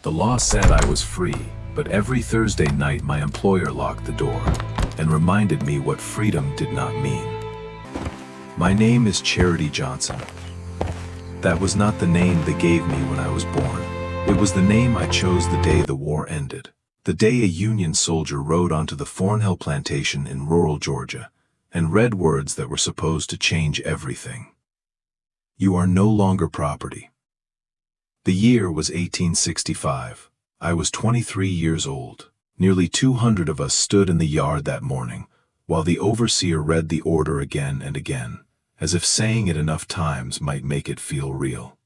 The law said I was free, but every Thursday night my employer locked the door and reminded me what freedom did not mean. My name is Charity Johnson. That was not the name they gave me when I was born. It was the name I chose the day the war ended. The day a Union soldier rode onto the Thornhill plantation in rural Georgia and read words that were supposed to change everything. You are no longer property. The year was 1865. I was 23 years old. Nearly 200 of us stood in the yard that morning, while the overseer read the order again and again, as if saying it enough times might make it feel real.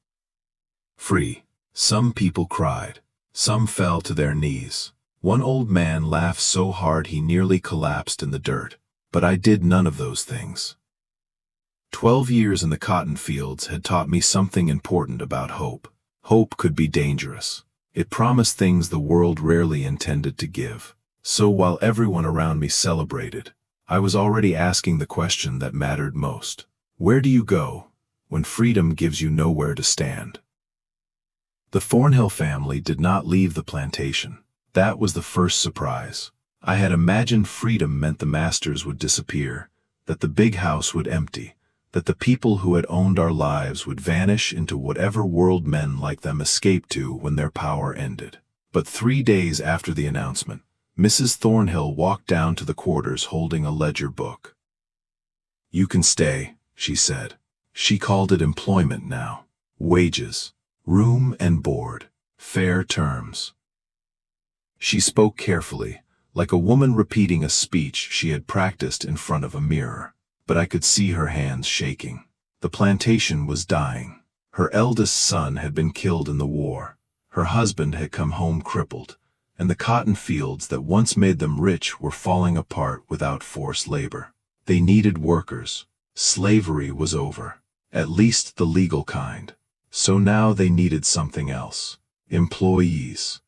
Free. Some people cried. Some fell to their knees. One old man laughed so hard he nearly collapsed in the dirt, but I did none of those things. 12 years in the cotton fields had taught me something important about hope. Hope could be dangerous. It promised things the world rarely intended to give. So while everyone around me celebrated, I was already asking the question that mattered most. Where do you go when freedom gives you nowhere to stand? The Thornhill family did not leave the plantation. That was the first surprise. I had imagined freedom meant the masters would disappear, that the big house would empty, that the people who had owned our lives would vanish into whatever world men like them escaped to when their power ended. But 3 days after the announcement, Mrs. Thornhill walked down to the quarters holding a ledger book. "You can stay," she said. She called it employment now. Wages, room and board, fair terms. She spoke carefully, like a woman repeating a speech she had practiced in front of a mirror. But I could see her hands shaking. The plantation was dying. Her eldest son had been killed in the war. Her husband had come home crippled, and the cotton fields that once made them rich were falling apart without forced labor. They needed workers. Slavery was over, at least the legal kind. So now they needed something else. Employees.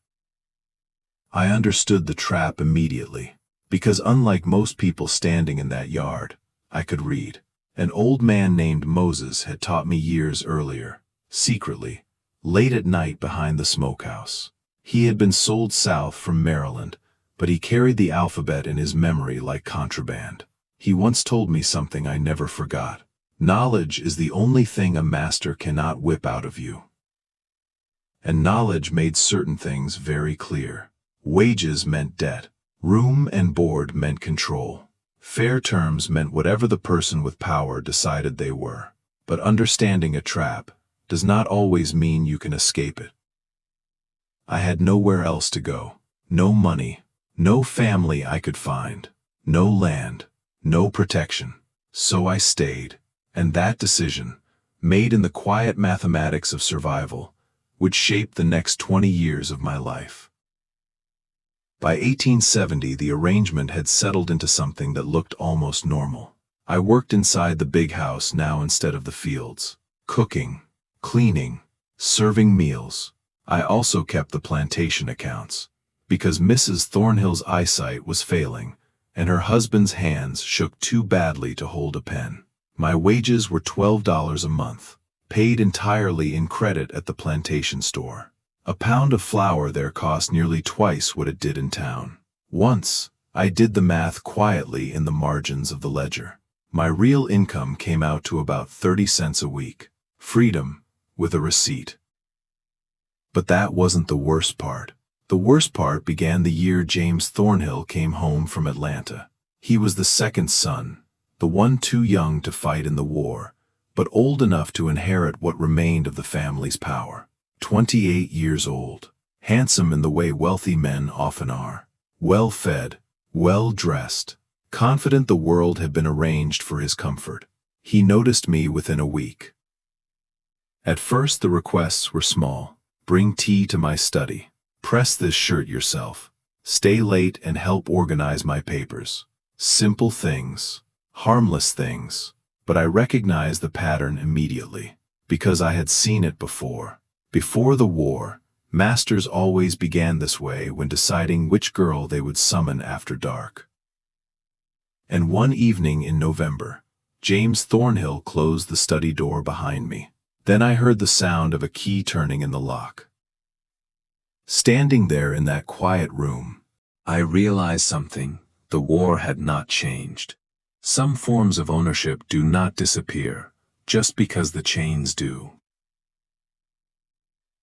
I understood the trap immediately, because unlike most people standing in that yard, I could read. An old man named Moses had taught me years earlier, secretly, late at night behind the smokehouse. He had been sold south from Maryland, but he carried the alphabet in his memory like contraband. He once told me something I never forgot. Knowledge is the only thing a master cannot whip out of you. And knowledge made certain things very clear. Wages meant debt. Room and board meant control. Fair terms meant whatever the person with power decided they were. But understanding a trap does not always mean you can escape it. I had nowhere else to go. No money, no family I could find, no land, no protection. So I stayed, and that decision, made in the quiet mathematics of survival, would shape the next 20 years of my life. By 1870, the arrangement had settled into something that looked almost normal. I worked inside the big house now instead of the fields, cooking, cleaning, serving meals. I also kept the plantation accounts, because Mrs. Thornhill's eyesight was failing, and her husband's hands shook too badly to hold a pen. My wages were $12 a month, paid entirely in credit at the plantation store. A pound of flour there cost nearly twice what it did in town. Once, I did the math quietly in the margins of the ledger. My real income came out to about 30 cents a week. Freedom, with a receipt. But that wasn't the worst part. The worst part began the year James Thornhill came home from Atlanta. He was the second son, the one too young to fight in the war, but old enough to inherit what remained of the family's power. 28 years old, handsome in the way wealthy men often are, well-fed, well-dressed, confident the world had been arranged for his comfort. He noticed me within a week. At first the requests were small. Bring tea to my study. Press this shirt yourself. Stay late and help organize my papers. Simple things, harmless things, but I recognized the pattern immediately, because I had seen it before. Before the war, masters always began this way when deciding which girl they would summon after dark. And one evening in November, James Thornhill closed the study door behind me. Then I heard the sound of a key turning in the lock. Standing there in that quiet room, I realized something. The war had not changed. Some forms of ownership do not disappear, just because the chains do.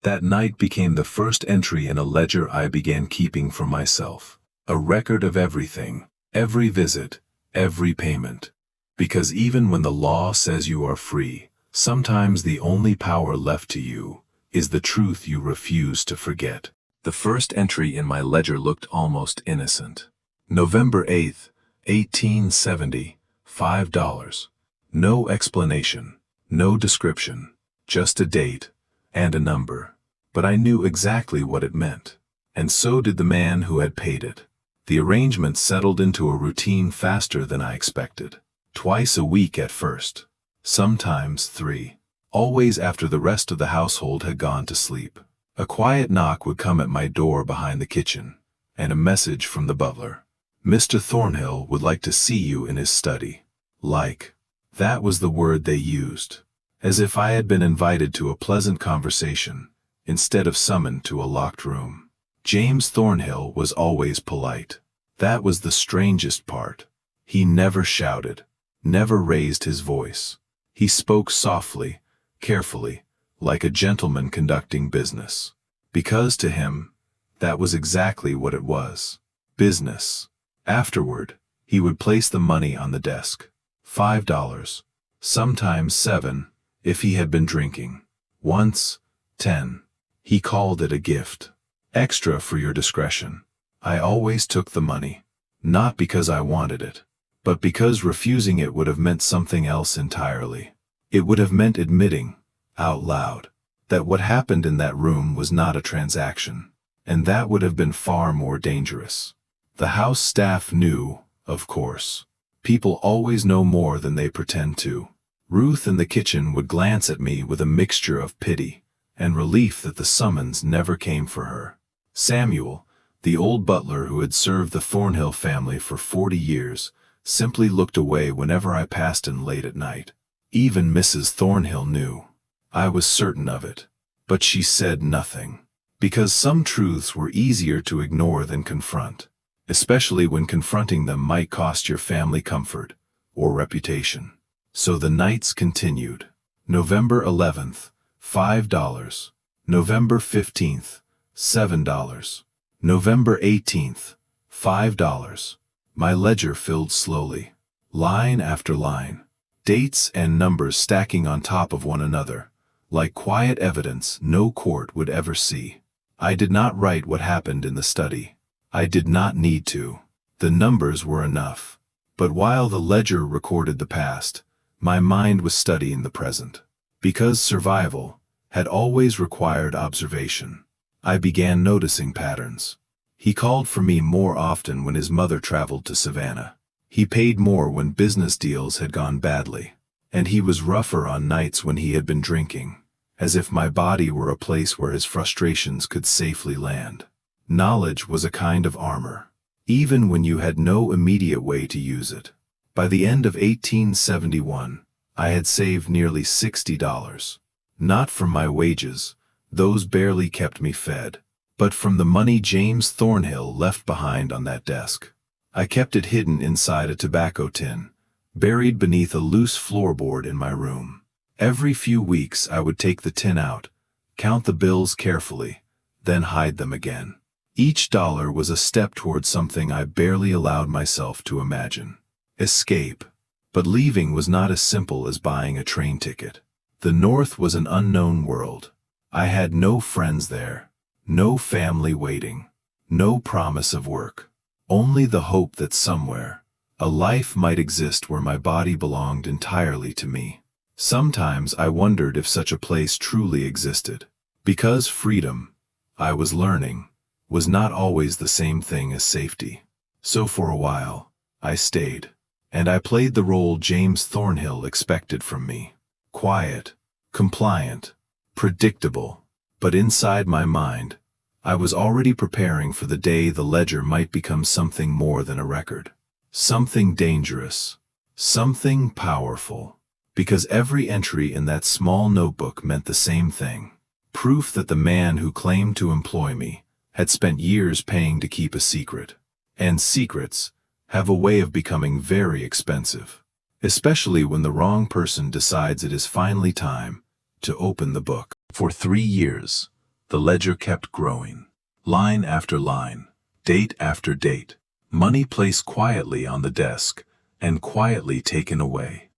That night became the first entry in a ledger I began keeping for myself. A record of everything, every visit, every payment. Because even when the law says you are free, sometimes the only power left to you is the truth you refuse to forget. The first entry in my ledger looked almost innocent. November 8th, 1870, $5. No explanation, no description, just a date and a number. But I knew exactly what it meant. And so did the man who had paid it. The arrangement settled into a routine faster than I expected. Twice a week at first, sometimes 3. Always after the rest of the household had gone to sleep. A quiet knock would come at my door behind the kitchen, and a message from the butler. Mr. Thornhill would like to see you in his study. Like. That was the word they used. As if I had been invited to a pleasant conversation, instead of summoned to a locked room. James Thornhill was always polite. That was the strangest part. He never shouted, never raised his voice. He spoke softly, carefully, like a gentleman conducting business. Because to him, that was exactly what it was. Business. Afterward, he would place the money on the desk. $5, sometimes 7, if he had been drinking. Once, 10. He called it a gift. Extra for your discretion. I always took the money. Not because I wanted it, but because refusing it would have meant something else entirely. It would have meant admitting, out loud, that what happened in that room was not a transaction, and that would have been far more dangerous. The house staff knew, of course. People always know more than they pretend to. Ruth in the kitchen would glance at me with a mixture of pity and relief that the summons never came for her. Samuel, the old butler who had served the Thornhill family for 40 years, simply looked away whenever I passed him late at night. Even Mrs. Thornhill knew. I was certain of it. But she said nothing. Because some truths were easier to ignore than confront, especially when confronting them might cost your family comfort or reputation. So the nights continued. November 11th, $5. November 15th, $7. November 18th, $5. My ledger filled slowly, line after line, dates and numbers stacking on top of one another, like quiet evidence no court would ever see. I did not write what happened in the study. I did not need to. The numbers were enough. But while the ledger recorded the past, my mind was studying the present. Because survival had always required observation, I began noticing patterns. He called for me more often when his mother traveled to Savannah. He paid more when business deals had gone badly. And he was rougher on nights when he had been drinking, as if my body were a place where his frustrations could safely land. Knowledge was a kind of armor, even when you had no immediate way to use it. By the end of 1871, I had saved nearly $60. Not from my wages, those barely kept me fed, but from the money James Thornhill left behind on that desk. I kept it hidden inside a tobacco tin, buried beneath a loose floorboard in my room. Every few weeks I would take the tin out, count the bills carefully, then hide them again. Each dollar was a step toward something I barely allowed myself to imagine. Escape. But leaving was not as simple as buying a train ticket. The North was an unknown world. I had no friends there, no family waiting, no promise of work. Only the hope that somewhere, a life might exist where my body belonged entirely to me. Sometimes I wondered if such a place truly existed. Because freedom, I was learning, was not always the same thing as safety. So for a while, I stayed. And I played the role James Thornhill expected from me. Quiet, compliant, predictable. But inside my mind, I was already preparing for the day the ledger might become something more than a record. Something dangerous. Something powerful. Because every entry in that small notebook meant the same thing. Proof that the man who claimed to employ me had spent years paying to keep a secret. And secrets have a way of becoming very expensive, especially when the wrong person decides it is finally time to open the book. For 3 years, the ledger kept growing. Line after line, date after date, money placed quietly on the desk and quietly taken away.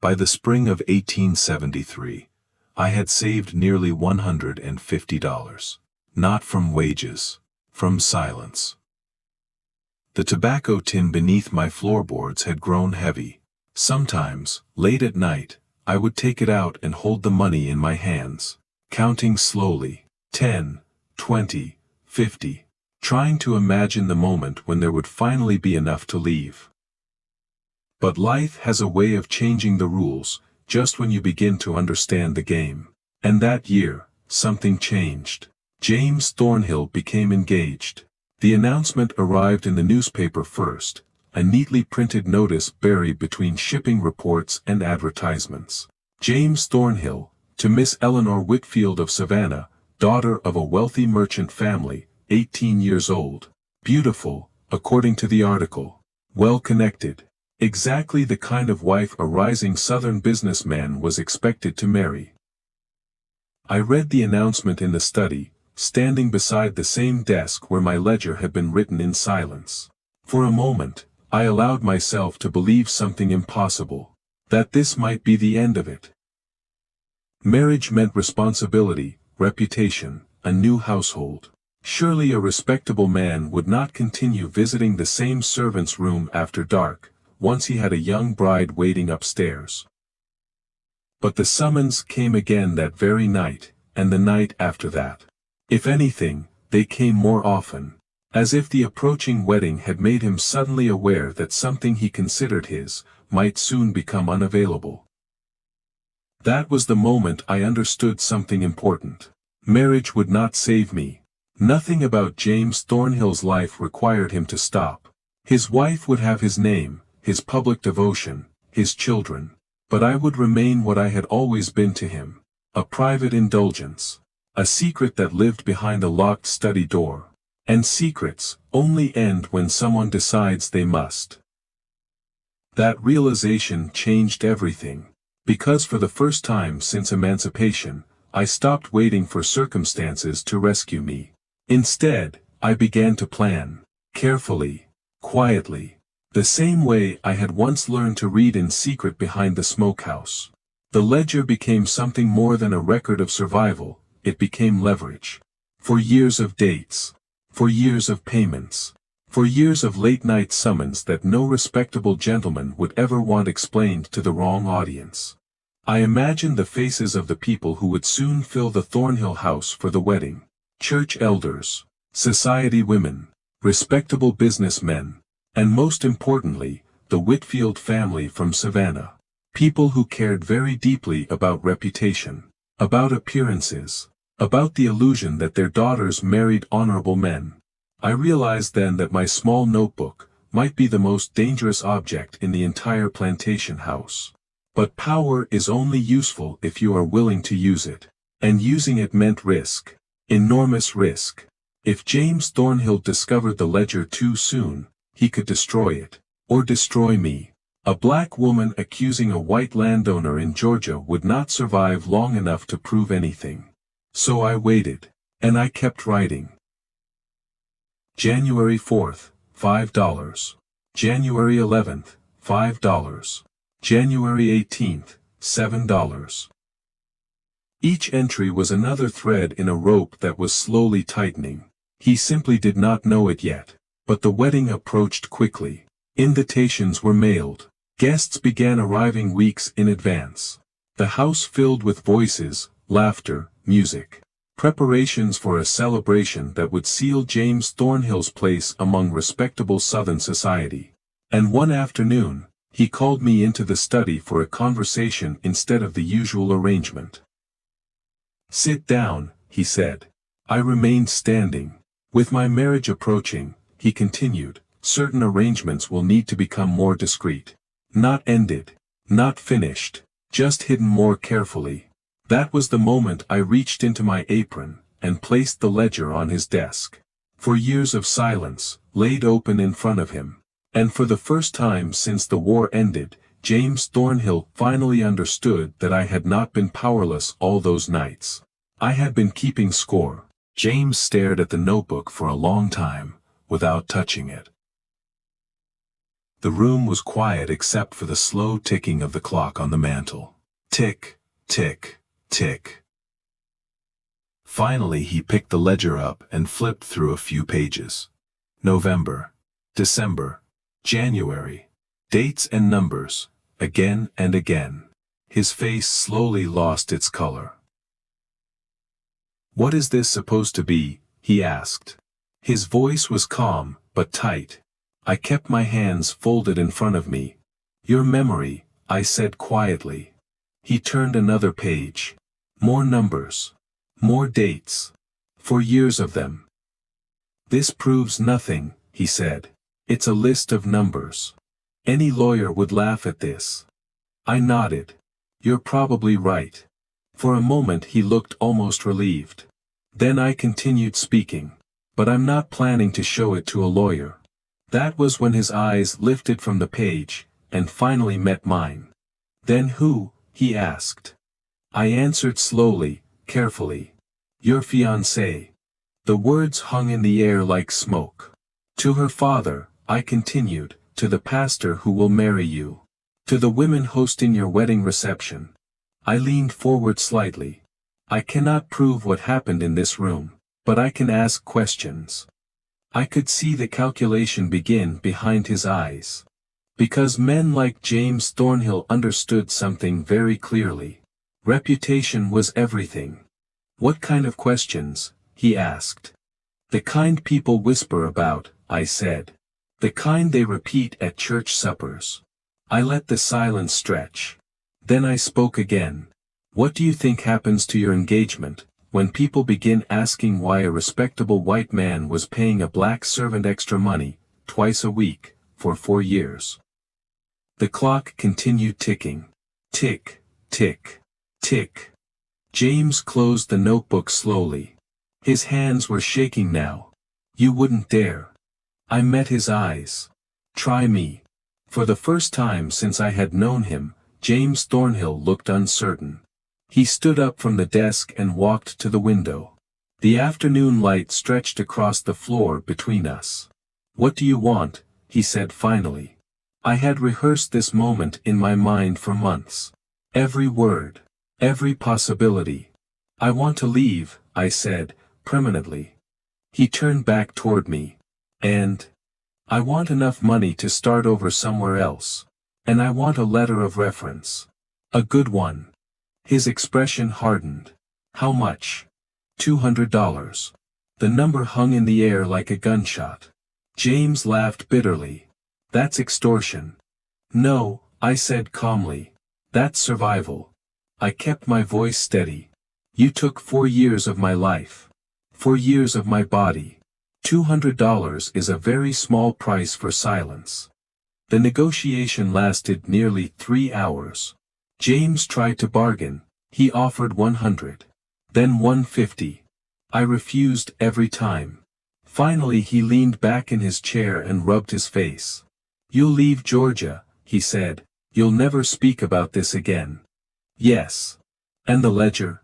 By the spring of 1873, I had saved nearly $150. Not from wages, from silence. The tobacco tin beneath my floorboards had grown heavy. Sometimes, late at night, I would take it out and hold the money in my hands, counting slowly, 10, 20, 50, trying to imagine the moment when there would finally be enough to leave. But life has a way of changing the rules just when you begin to understand the game. And that year, something changed. James Thornhill became engaged. The announcement arrived in the newspaper first, a neatly printed notice buried between shipping reports and advertisements. James Thornhill, to Miss Eleanor Whitfield of Savannah, daughter of a wealthy merchant family, 18 years old, beautiful, according to the article, well-connected, exactly the kind of wife a rising Southern businessman was expected to marry. I read the announcement in the study, standing beside the same desk where my ledger had been written in silence. For a moment, I allowed myself to believe something impossible, that this might be the end of it. Marriage meant responsibility, reputation, a new household. Surely a respectable man would not continue visiting the same servant's room after dark, once he had a young bride waiting upstairs. But the summons came again that very night, and the night after that. If anything, they came more often, as if the approaching wedding had made him suddenly aware that something he considered his might soon become unavailable. That was the moment I understood something important. Marriage would not save me. Nothing about James Thornhill's life required him to stop. His wife would have his name, his public devotion, his children, but I would remain what I had always been to him, a private indulgence. A secret that lived behind a locked study door. And secrets only end when someone decides they must. That realization changed everything, because for the first time since Emancipation, I stopped waiting for circumstances to rescue me. Instead, I began to plan, carefully, quietly, the same way I had once learned to read in secret behind the smokehouse. The ledger became something more than a record of survival. It became leverage. For years of dates. For years of payments. For years of late-night summons that no respectable gentleman would ever want explained to the wrong audience. I imagined the faces of the people who would soon fill the Thornhill house for the wedding. Church elders, society women, respectable businessmen, and most importantly, the Whitfield family from Savannah. People who cared very deeply about reputation, about appearances, about the illusion that their daughters married honorable men. I realized then that my small notebook might be the most dangerous object in the entire plantation house. But power is only useful if you are willing to use it. And using it meant risk. Enormous risk. If James Thornhill discovered the ledger too soon, he could destroy it. Or destroy me. A black woman accusing a white landowner in Georgia would not survive long enough to prove anything. So I waited. And I kept writing. January 4th, $5. January 11th, $5. January 18th, $7. Each entry was another thread in a rope that was slowly tightening. He simply did not know it yet. But the wedding approached quickly. Invitations were mailed. Guests began arriving weeks in advance. The house filled with voices, laughter, music. Preparations for a celebration that would seal James Thornhill's place among respectable Southern society. And one afternoon, he called me into the study for a conversation instead of the usual arrangement. "Sit down," he said. I remained standing. "With my marriage approaching," he continued, "certain arrangements will need to become more discreet. Not ended, not finished, just hidden more carefully." That was the moment I reached into my apron, and placed the ledger on his desk. For years of silence, laid open in front of him. And for the first time since the war ended, James Thornhill finally understood that I had not been powerless all those nights. I had been keeping score. James stared at the notebook for a long time, without touching it. The room was quiet except for the slow ticking of the clock on the mantel. Tick, tick, tick. Finally he picked the ledger up and flipped through a few pages. November, December, January. Dates and numbers, again and again. His face slowly lost its color. "What is this supposed to be?" he asked. His voice was calm, but tight. I kept my hands folded in front of me. "Your memory," I said quietly. He turned another page. More numbers. More dates. For years of them. "This proves nothing," he said. "It's a list of numbers. Any lawyer would laugh at this." I nodded. "You're probably right." For a moment he looked almost relieved. Then I continued speaking. "But I'm not planning to show it to a lawyer." That was when his eyes lifted from the page, and finally met mine. "Then who?" he asked. I answered slowly, carefully. "Your fiancée." The words hung in the air like smoke. "To her father," I continued, "to the pastor who will marry you. To the women hosting your wedding reception." I leaned forward slightly. "I cannot prove what happened in this room, but I can ask questions." I could see the calculation begin behind his eyes. Because men like James Thornhill understood something very clearly. Reputation was everything. "What kind of questions?" he asked. "The kind people whisper about," I said. "The kind they repeat at church suppers." I let the silence stretch. Then I spoke again. "What do you think happens to your engagement, when people begin asking why a respectable white man was paying a black servant extra money, twice a week, for 4 years?" The clock continued ticking. Tick, tick, tick. James closed the notebook slowly. His hands were shaking now. "You wouldn't dare." I met his eyes. "Try me." For the first time since I had known him, James Thornhill looked uncertain. He stood up from the desk and walked to the window. The afternoon light stretched across the floor between us. "What do you want?" he said finally. I had rehearsed this moment in my mind for months. Every word. Every possibility. "I want to leave," I said, permanently. He turned back toward me. "And? I want enough money to start over somewhere else. And I want a letter of reference. A good one." His expression hardened. "How much?" $200. The number hung in the air like a gunshot. James laughed bitterly. "That's extortion." "No," I said calmly. "That's survival." I kept my voice steady. "You took 4 years of my life. 4 years of my body. $200 is a very small price for silence." The negotiation lasted nearly 3 hours. James tried to bargain. He offered 100. Then 150. I refused every time. Finally he leaned back in his chair and rubbed his face. "You'll leave Georgia," he said. "You'll never speak about this again." "Yes. And the ledger?"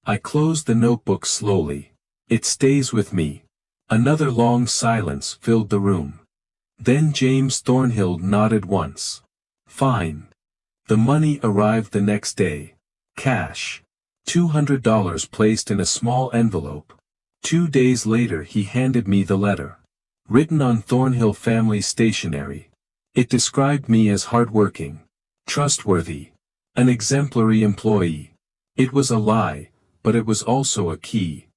I closed the notebook slowly. "It stays with me." Another long silence filled the room. Then James Thornhill nodded once. "Fine." The money arrived the next day. Cash. $200 placed in a small envelope. 2 days later he handed me the letter. Written on Thornhill family stationery. It described me as hardworking. Trustworthy. An exemplary employee. It was a lie, but it was also a key.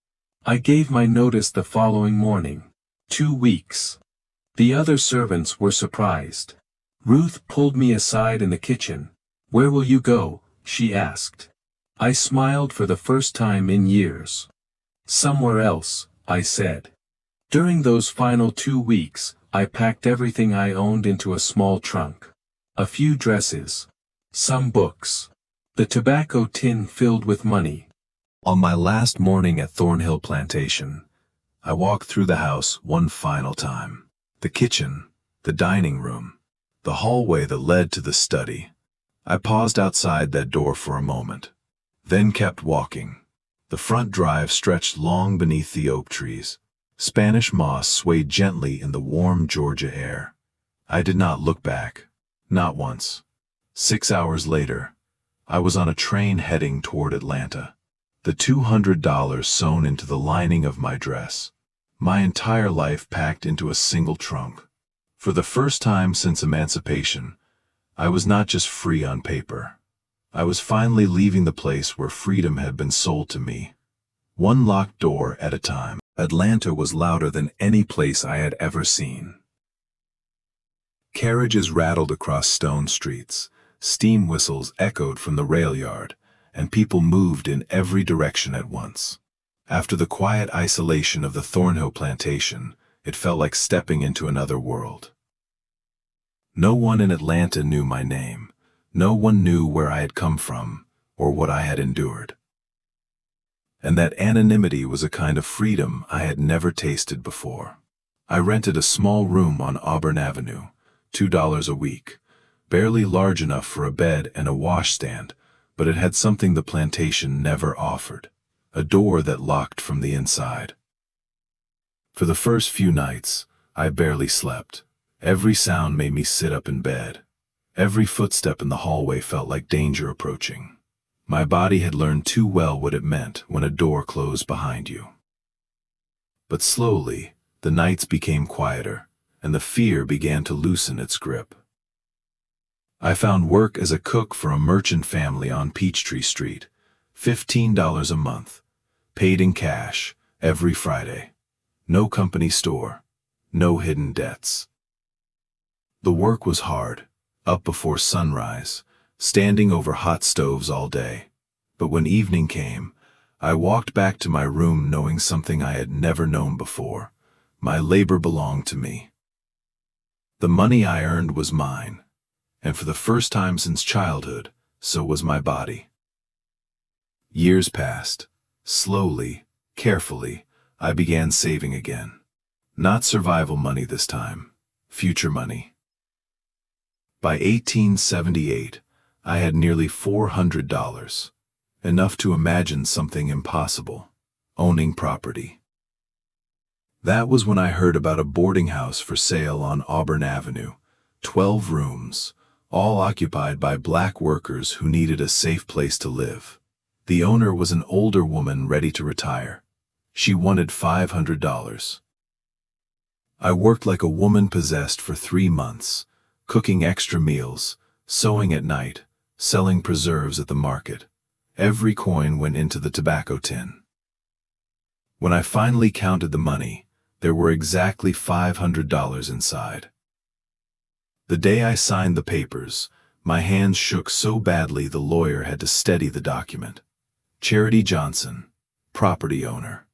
I gave my notice the following morning. 2 weeks. The other servants were surprised. Ruth pulled me aside in the kitchen. "Where will you go?" she asked. I smiled for the first time in years. "Somewhere else," I said. During those final 2 weeks, I packed everything I owned into a small trunk. A few dresses. Some books. The tobacco tin filled with money. On my last morning at Thornhill plantation, I walked through the house one final time. The kitchen, the dining room, the hallway that led to the study. I paused outside that door for a moment, then kept walking. The front drive stretched long beneath the oak trees. Spanish moss swayed gently in the warm Georgia air. I did not look back, not once. 6 hours later, I was on a train heading toward Atlanta. The $200 sewn into the lining of my dress. My entire life packed into a single trunk. For the first time since Emancipation, I was not just free on paper. I was finally leaving the place where freedom had been sold to me, one locked door at a time. Atlanta was louder than any place I had ever seen. Carriages rattled across stone streets, steam whistles echoed from the rail yard, and people moved in every direction at once. After the quiet isolation of the Thornhill plantation, it felt like stepping into another world. No one in Atlanta knew my name. No one knew where I had come from or what I had endured. And that anonymity was a kind of freedom I had never tasted before. I rented a small room on Auburn Avenue, $2 a week, barely large enough for a bed and a washstand, but it had something the plantation never offered, a door that locked from the inside. For the first few nights, I barely slept. Every sound made me sit up in bed. Every footstep in the hallway felt like danger approaching. My body had learned too well what it meant when a door closed behind you. But slowly, the nights became quieter, and the fear began to loosen its grip. I found work as a cook for a merchant family on Peachtree Street, $15 a month, paid in cash, every Friday. No company store, no hidden debts. The work was hard, up before sunrise, standing over hot stoves all day. But when evening came, I walked back to my room knowing something I had never known before. My labor belonged to me. The money I earned was mine, and for the first time since childhood, so was my body. Years passed. Slowly, carefully, I began saving again. Not survival money this time, future money. By 1878, I had nearly $400, enough to imagine something impossible, owning property. That was when I heard about a boarding house for sale on Auburn Avenue, 12 rooms, all occupied by black workers who needed a safe place to live. The owner was an older woman ready to retire. She wanted $500. I worked like a woman possessed for 3 months, cooking extra meals, sewing at night, selling preserves at the market. Every coin went into the tobacco tin. When I finally counted the money, there were exactly $500 inside. The day I signed the papers, my hands shook so badly the lawyer had to steady the document. Charity Johnson, property owner.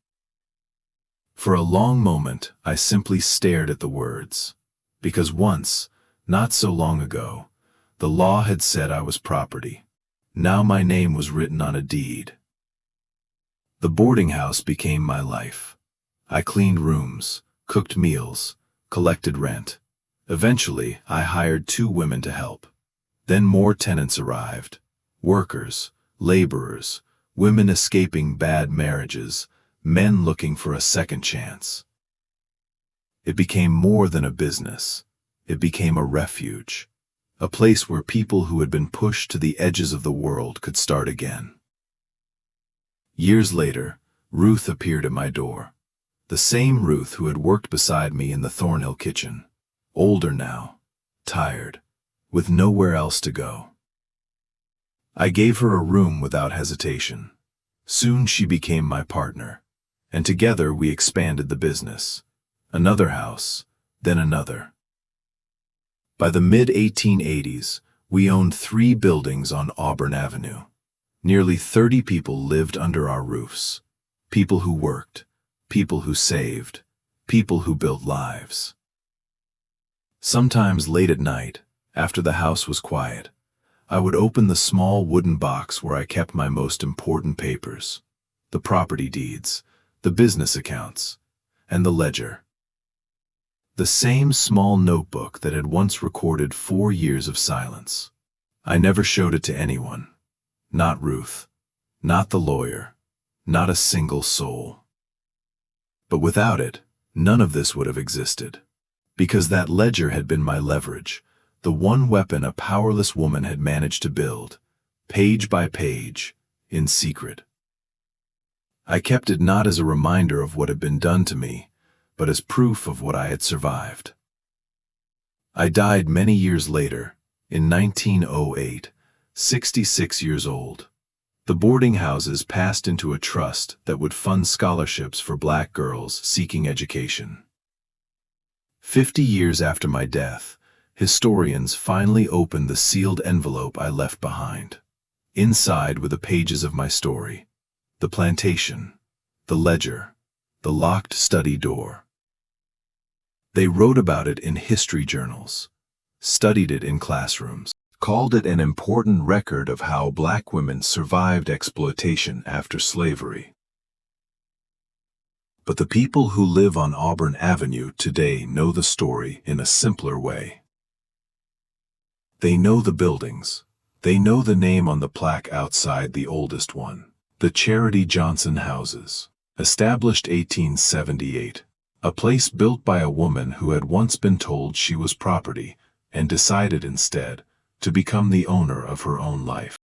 For a long moment, I simply stared at the words, because once, not so long ago, the law had said I was property. Now my name was written on a deed. The boarding house became my life. I cleaned rooms, cooked meals, collected rent. Eventually, I hired 2 women to help. Then more tenants arrived. Workers, laborers, women escaping bad marriages, men looking for a second chance. It became more than a business. It became a refuge, a place where people who had been pushed to the edges of the world could start again. Years later, Ruth appeared at my door. The same Ruth who had worked beside me in the Thornhill kitchen. Older now, tired, with nowhere else to go. I gave her a room without hesitation. Soon she became my partner, and together we expanded the business. Another house, then another. By the mid-1880s, we owned 3 buildings on Auburn Avenue. Nearly 30 people lived under our roofs. People who worked, people who saved, people who built lives. Sometimes late at night, after the house was quiet, I would open the small wooden box where I kept my most important papers. the property deeds, the business accounts, and the ledger. The same small notebook that had once recorded 4 years of silence. I never showed it to anyone. Not Ruth. Not the lawyer. Not a single soul. But without it, none of this would have existed. Because that ledger had been my leverage, the one weapon a powerless woman had managed to build, page by page, in secret. I kept it not as a reminder of what had been done to me, but as proof of what I had survived. I died many years later, in 1908, 66 years old. The boarding houses passed into a trust that would fund scholarships for black girls seeking education. 50 years after my death, historians finally opened the sealed envelope I left behind. Inside were the pages of my story, the plantation, the ledger, the locked study door. They wrote about it in history journals, studied it in classrooms, called it an important record of how black women survived exploitation after slavery. But the people who live on Auburn Avenue today know the story in a simpler way. They know the buildings. They know the name on the plaque outside the oldest one, the Charity Johnson houses, established 1878, a place built by a woman who had once been told she was property and decided instead to become the owner of her own life.